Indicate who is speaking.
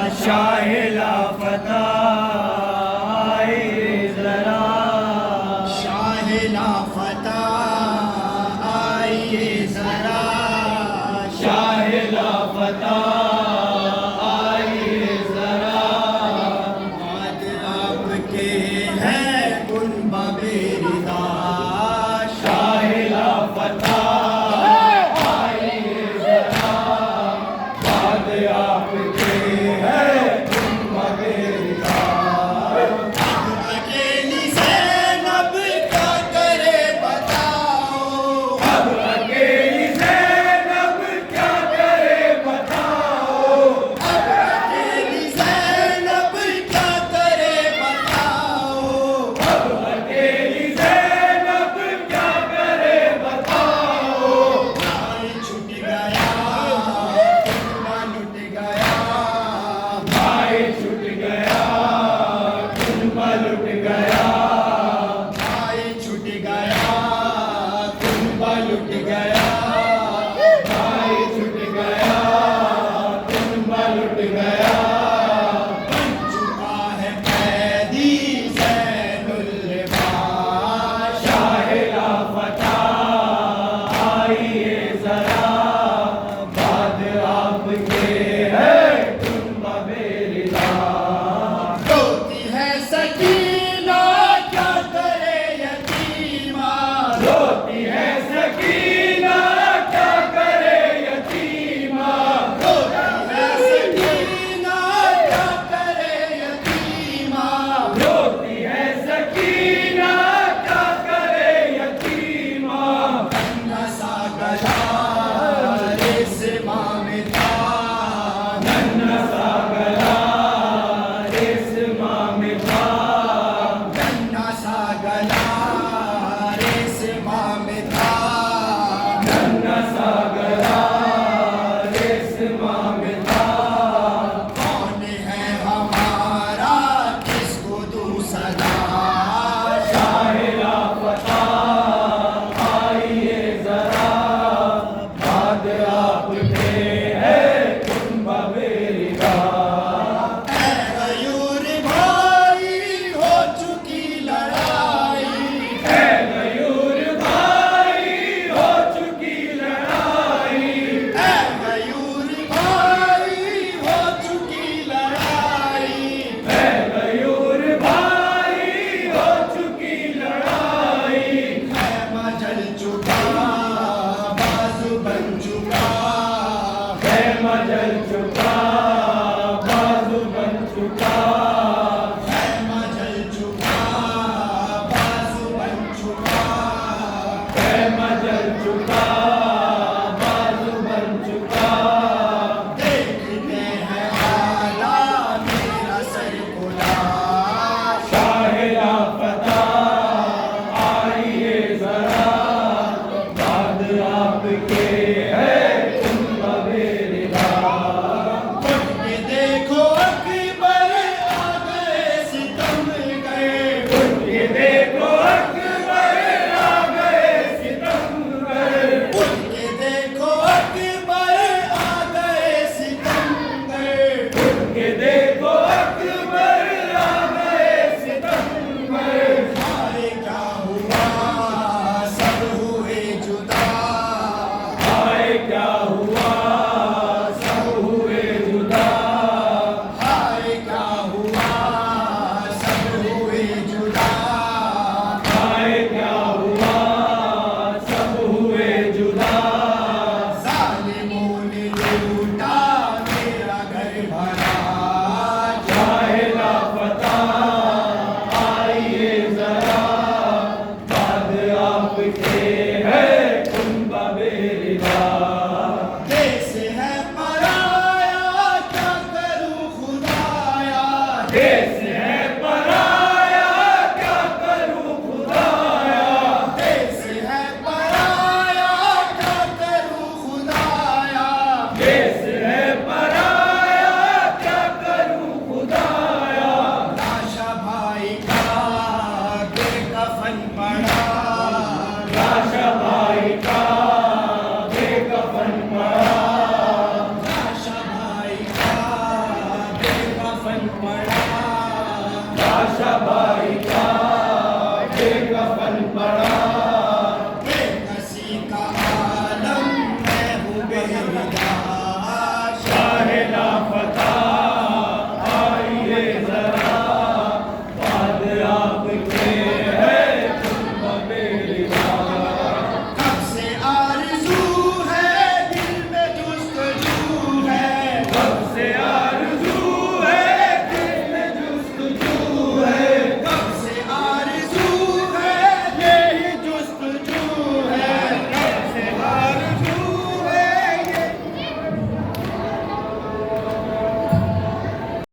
Speaker 1: शाहिला फता आए जरा,
Speaker 2: शाहिला फता आइए जरा,
Speaker 1: शाहिला फता आए जरा।
Speaker 2: बात आपके हैं कुनबा बेरिदा,
Speaker 1: शाहिला फता आए जरा, बाद आपके है कुनबा बेरिदा।
Speaker 2: अकेली ज़ैनब क्या करे बताओ,
Speaker 1: अब अकेली ज़ैनब क्या करे बताओ,
Speaker 2: अकेली ज़ैनब क्या करे बताओ,
Speaker 1: अब अकेली ज़ैनब क्या करे बताओ।
Speaker 2: भाई छूट गया कुनबा लुट गया,
Speaker 1: भाई छूट गया कुनबा लुट गया,
Speaker 2: भाई छूट गया
Speaker 1: कुनबा लुट गया, भाई छूट गया कुनबा लुट गया।
Speaker 2: बन चुका है कैदी ज़ैनुल लिबास,
Speaker 1: शाहिला फता आइए जरा, बाद आपके है कुनबा बेरिदा।
Speaker 2: रोती है सकीना क्या करे यतीमा,
Speaker 1: रोती है सकीना क्या करे यतीमा,
Speaker 2: रोती है सकीना क्या करे यतीमा,
Speaker 1: रोती है सकीना क्या करे यतीमा।
Speaker 2: नन्हा सा गला रेशमा में था,
Speaker 1: नन्हा सा गला रेशमा में था,
Speaker 2: नन्हा सा गला रेशमा में था,
Speaker 1: नन्हा सा गला रेशमा में था।
Speaker 2: कौन है हमारा किसको दूँ सदा,
Speaker 1: शाहिला फता आइए जरा, बाद आपके है कुनबा बेरिदा।
Speaker 2: ऐ गयूर भाई हो चुकी लड़ाई,
Speaker 1: है गयूर भाई हो चुकी लड़ाई,
Speaker 2: ऐ गयूर भाई हो चुकी लड़ाई,
Speaker 1: है गयूर भाई हो चुकी लड़ाई।
Speaker 2: खैमा जल चुका बाजू बन चुका,
Speaker 1: खैमा जल चुका बाजू बन चुका,
Speaker 2: खैमा जल चुका बाजू बन चुका,
Speaker 1: खैमा जल चुका बाजू बन चुका।
Speaker 2: देखते हैं आला मेरा सर खुला,
Speaker 1: शाहिला फता आइए जरा, बाद आपके है कुनबा बेरिदा।
Speaker 2: उठ के देखो अकबर आ गए सितम गए,
Speaker 1: उठ के देखो अकबर आ गए सितमगर,
Speaker 2: उठ के देखो अकबर आ गए सितमगर,
Speaker 1: उठ के देखो अकबर आ गए सितमगर।
Speaker 2: हाय क्या हुआ सब हुए जुदा,
Speaker 1: हाय क्या हुआ सब हुए जुदा,
Speaker 2: हाय क्या हुआ सब हुए जुदा,
Speaker 1: हाय क्या हुआ सब हुए जुदा।
Speaker 2: जालिमों ने लूटा मेरा घर भरा,
Speaker 1: शाहिला फता आइए जरा, बाद आपके है कुनबा बेरिदा।
Speaker 2: देश है पराया क्या करूं खुदाया,
Speaker 1: देश है पराया क्या करूं खुदाया,
Speaker 2: देश है पराया क्या करूं खुदाया,
Speaker 1: देश है पराया
Speaker 2: पड़ा
Speaker 1: आशाबाई का